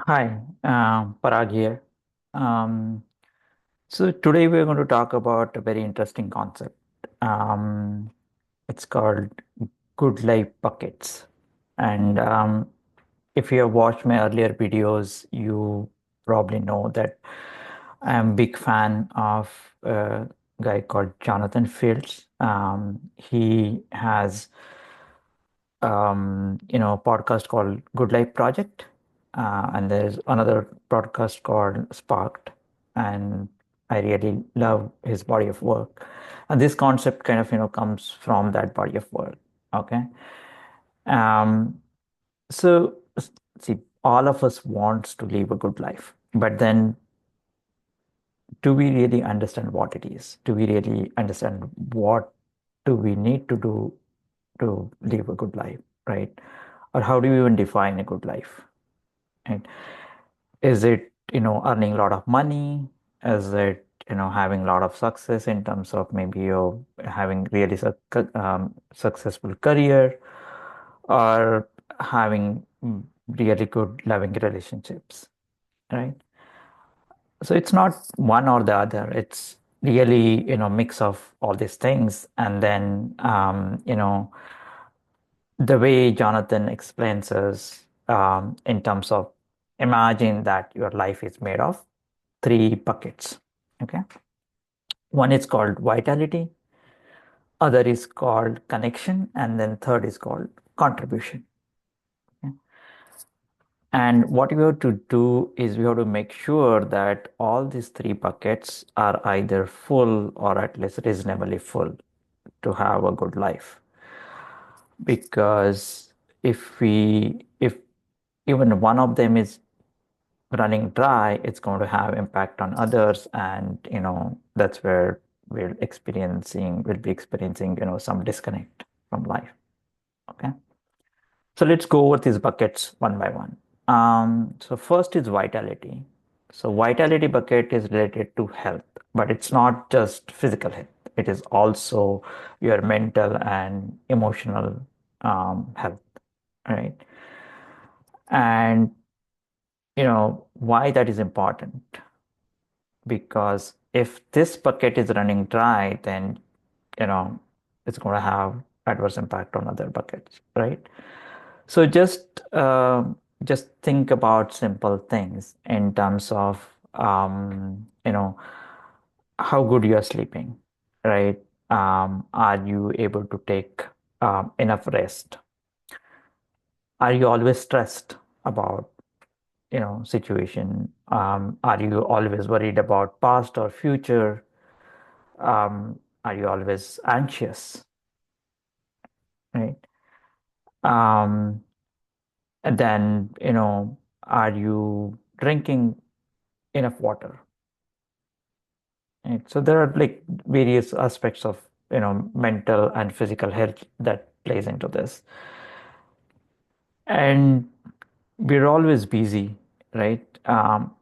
Hi, Parag here. Um, so today we're going to talk about a very interesting concept. Um, it's called good life buckets. And if you have watched my earlier videos, you probably know that I'm a big fan of a guy called Jonathan Fields. He has a podcast called Good Life Project, and there's another podcast called Sparked, and I really love his body of work. And this concept kind of, comes from that body of work. Okay. Um, see, all of us wants to live a good life, but then do we really understand what it is? Do we really understand what do we need to do to live a good life, right? Or how do you even define a good life? Right? Is it, earning a lot of money? Is it, having a lot of success in terms of maybe you're having really successful career or having really good loving relationships, right? So it's not one or the other. It's really, mix of all these things. And then, the way Jonathan explains is in terms of imagine that your life is made of three buckets. Okay. One is called vitality, other is called connection, and then third is called contribution. Okay? And what we have to do is we have to make sure that all these three buckets are either full or at least reasonably full to have a good life. Because if even one of them is running dry, it's going to have impact on others, and that's where we'll be experiencing some disconnect from life. Okay, so let's go over these buckets one by one. So first is vitality. So vitality bucket is related to health, but it's not just physical health. It is also your mental and emotional health, right? And why that is important, because if this bucket is running dry, then you know it's going to have adverse impact on other buckets, right? So just think about simple things in terms of how good you are sleeping, right? Are you able to take enough rest? Are you always stressed about situation? Are you always worried about past or future? Are you always anxious, right? Um, and then, are you drinking enough water? Right? So there are like various aspects of, mental and physical health that plays into this. And we're always busy, right?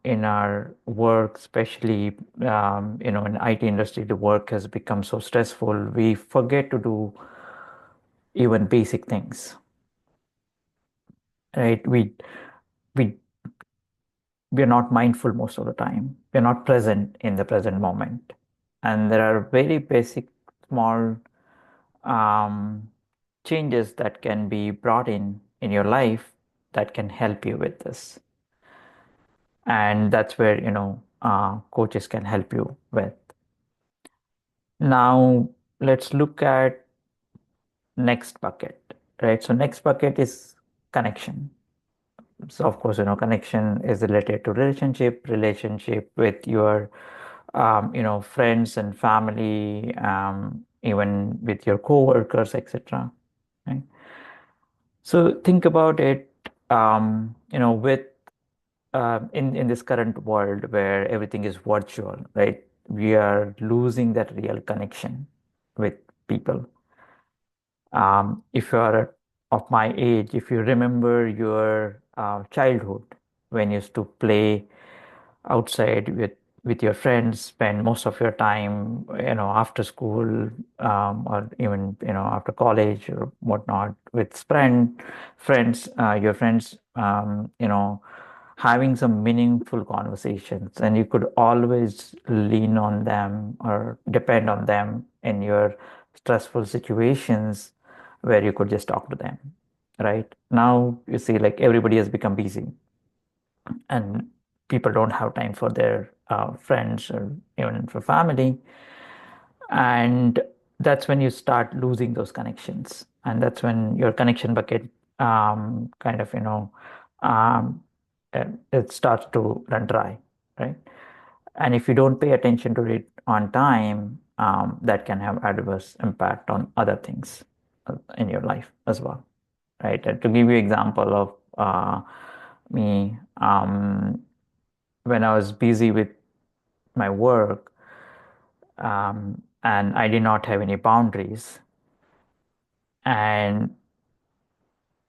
In our work, especially, in IT industry, the work has become so stressful. We forget to do even basic things, right? We we're not mindful most of the time. We're not present in the present moment. And there are very basic, small um, changes that can be brought in your life that can help you with this. And that's where, coaches can help you with. Now, let's look at next bucket, right? So next bucket is connection. So of course, connection is related to relationship with your, friends and family, even with your coworkers, etc. Right? So think about it, with in this current world where everything is virtual, right? We are losing that real connection with people. If you are of my age, if you remember your childhood when you used to play outside with your friends, spend most of your time, after school, or even, after college or whatnot with friends, your friends, having some meaningful conversations, and you could always lean on them or depend on them in your stressful situations where you could just talk to them, right? Now you see, like, everybody has become busy, and people don't have time for their friends or even for family. And that's when you start losing those connections, and that's when your connection bucket kind of, um, it starts to run dry, right? And if you don't pay attention to it on time, that can have adverse impact on other things in your life as well, right? To give you example of me, when I was busy with my work, and I did not have any boundaries, and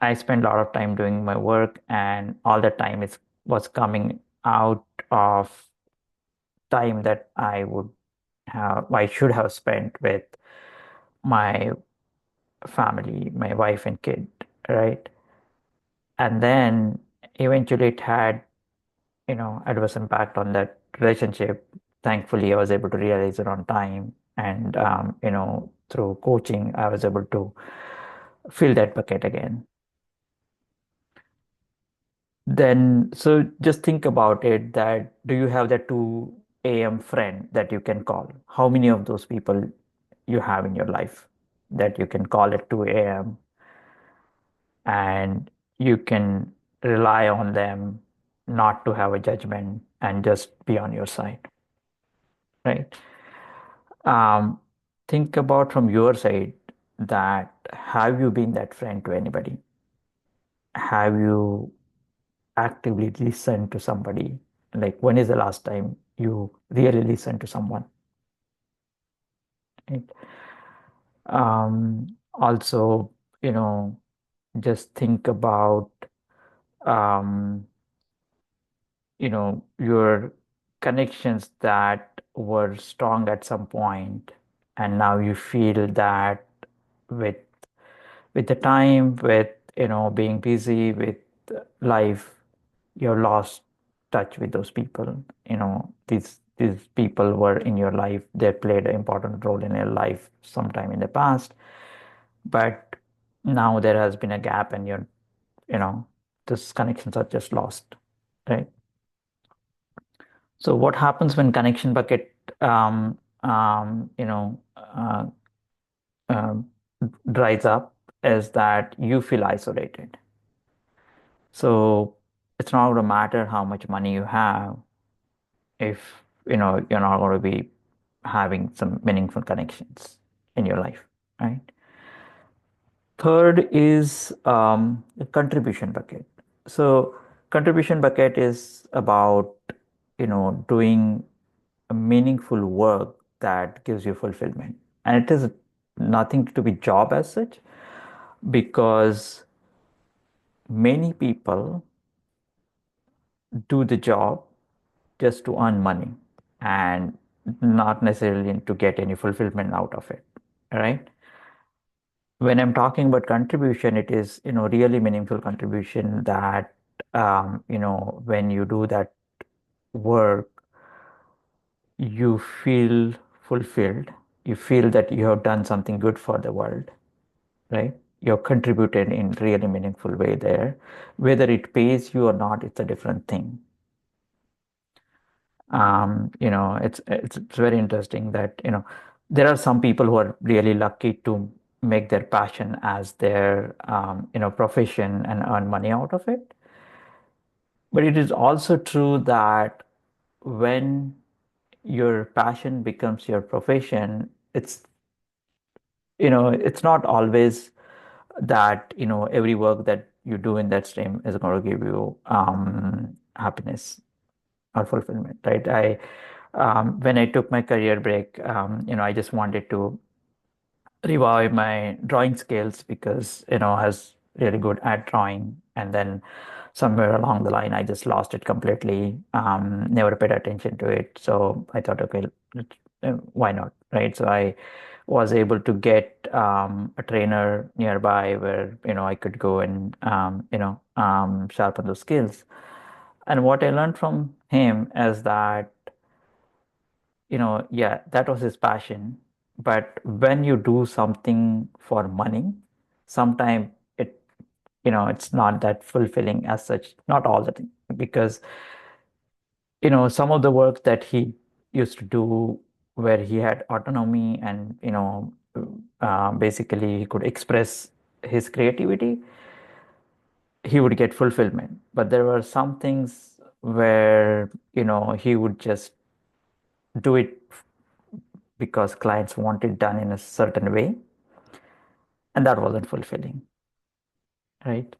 I spent a lot of time doing my work, and all the time it was coming out of time that I should have spent with my family, my wife and kid, right? And then eventually it had, adverse impact on that relationship. Thankfully, I was able to realize it on time, and through coaching, I was able to fill that bucket again. Then, so just think about it, that do you have that 2 a.m. friend that you can call? How many of those people you have in your life that you can call at 2 a.m. and you can rely on them not to have a judgment and just be on your side, right? Um, think about from your side, that have you been that friend to anybody? Have you actively listen to somebody? Like, when is the last time you really listened to someone? Right? Also, just think about, um, your connections that were strong at some point, and now you feel that with with the time, with being busy with life, you've lost touch with those people. These people were in your life, they played an important role in your life sometime in the past, but now there has been a gap, and you know those connections are just lost, right? So what happens when connection bucket um, um, you know um, dries up is that you feel isolated. So it's not going to matter how much money you have if you're not going to be having some meaningful connections in your life, right? Third is the contribution bucket. So contribution bucket is about doing a meaningful work that gives you fulfillment, and it is nothing to be job as such, because many people do the job just to earn money and not necessarily to get any fulfillment out of it, right? When I'm talking about contribution, it is, really meaningful contribution that, when you do that work, you feel fulfilled. You feel that you have done something good for the world, right? You're contributed in really meaningful way there. Whether it pays you or not, it's a different thing. It's very interesting that, there are some people who are really lucky to make their passion as their, profession and earn money out of it. But it is also true that when your passion becomes your profession, it's not always that, every work that you do in that stream is going to give you happiness or fulfillment, right? When I took my career break, I just wanted to revive my drawing skills, because, I was really good at drawing. And then somewhere along the line, I just lost it completely, never paid attention to it. So I thought, okay, why not, right? So I was able to get a trainer nearby where, I could go and, sharpen those skills. And what I learned from him is that, yeah, that was his passion. But when you do something for money, sometimes it, it's not that fulfilling as such, not all the time, because, some of the work that he used to do where he had autonomy and, basically he could express his creativity, he would get fulfillment. But there were some things where, he would just do it because clients want it done in a certain way, and that wasn't fulfilling, right?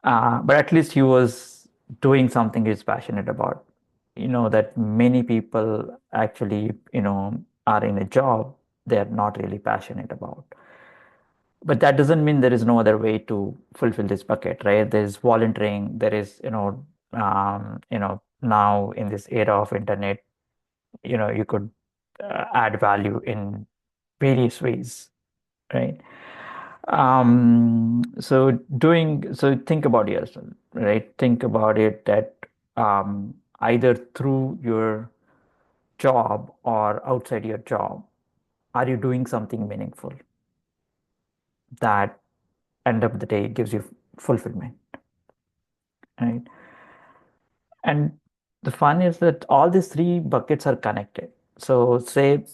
But at least he was doing something he's passionate about. That many people actually, are in a job they're not really passionate about. But that doesn't mean there is no other way to fulfill this bucket, right? There's volunteering, there is, now in this era of internet, you could add value in various ways, right? So think about yourself, right? Think about it that either through your job or outside your job, are you doing something meaningful that end of the day gives you fulfillment, right? And the fun is that all these three buckets are connected. So say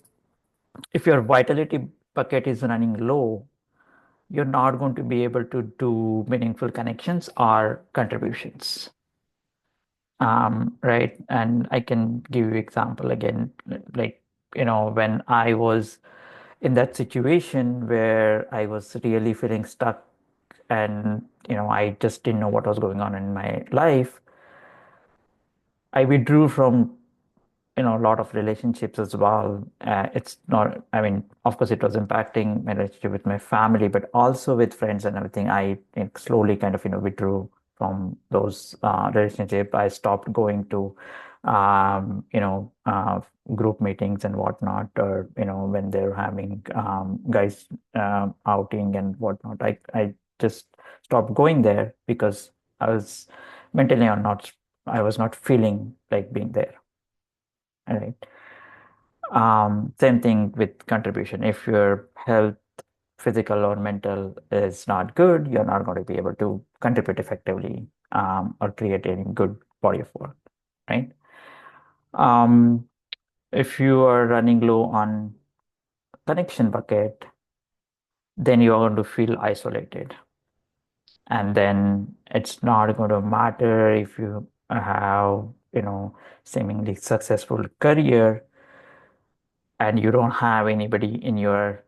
if your vitality bucket is running low, you're not going to be able to do meaningful connections or contributions. Right. And I can give you example again, like, when I was in that situation where I was really feeling stuck and, I just didn't know what was going on in my life, I withdrew from a lot of relationships as well. It's not, I mean, of course, it was impacting my relationship with my family, but also with friends and everything. I slowly kind of, withdrew from those relationship. I stopped going to, group meetings and whatnot, or, when they're having guys outing and whatnot. I just stopped going there because I was mentally or not, I was not feeling like being there. Right. Same thing with contribution. If your health, physical or mental, is not good, you're not going to be able to contribute effectively, or create any good body of work, right? Um, if you are running low on connection bucket, then you are going to feel isolated. And then it's not going to matter if you have, seemingly successful career and you don't have anybody in your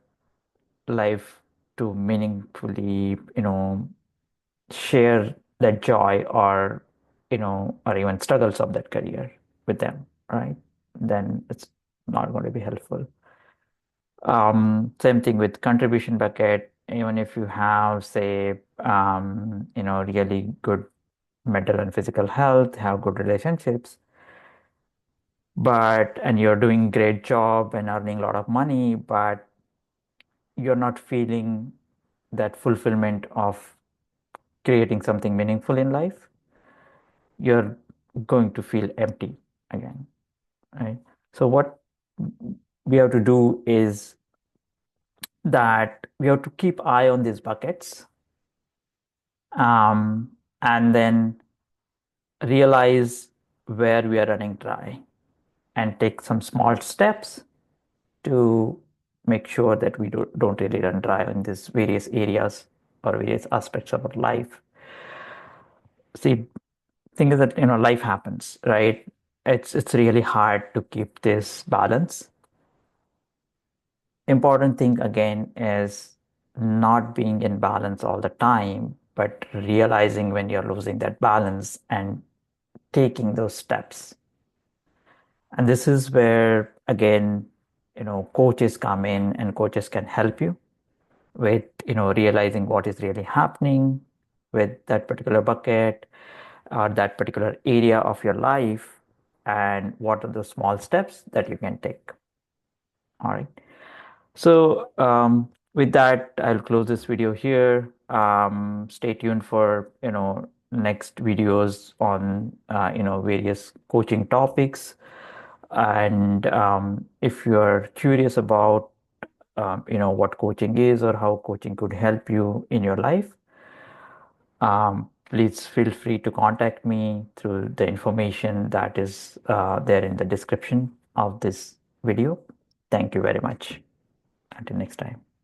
life to meaningfully, share that joy or, or even struggles of that career with them, right? Then it's not going to be helpful. Same thing with contribution bucket. Even if you have, say, really good mental and physical health, have good relationships, and you're doing great job and earning a lot of money, but you're not feeling that fulfillment of creating something meaningful in life, you're going to feel empty again, right? So what we have to do is that we have to keep eye on these buckets, and then realize where we are running dry and take some small steps to make sure that we don't really run dry in these various areas or various aspects of our life. See, thing is that life happens, right? It's really hard to keep this balance. Important thing again is not being in balance all the time, but realizing when you're losing that balance and taking those steps. And this is where again, coaches come in, and coaches can help you with realizing what is really happening with that particular bucket or that particular area of your life, and what are the small steps that you can take. All right. So with that, I'll close this video here. Stay tuned for next videos on various coaching topics. And if you're curious about what coaching is or how coaching could help you in your life, please feel free to contact me through the information that is there in the description of this video. Thank you very much. Until next time.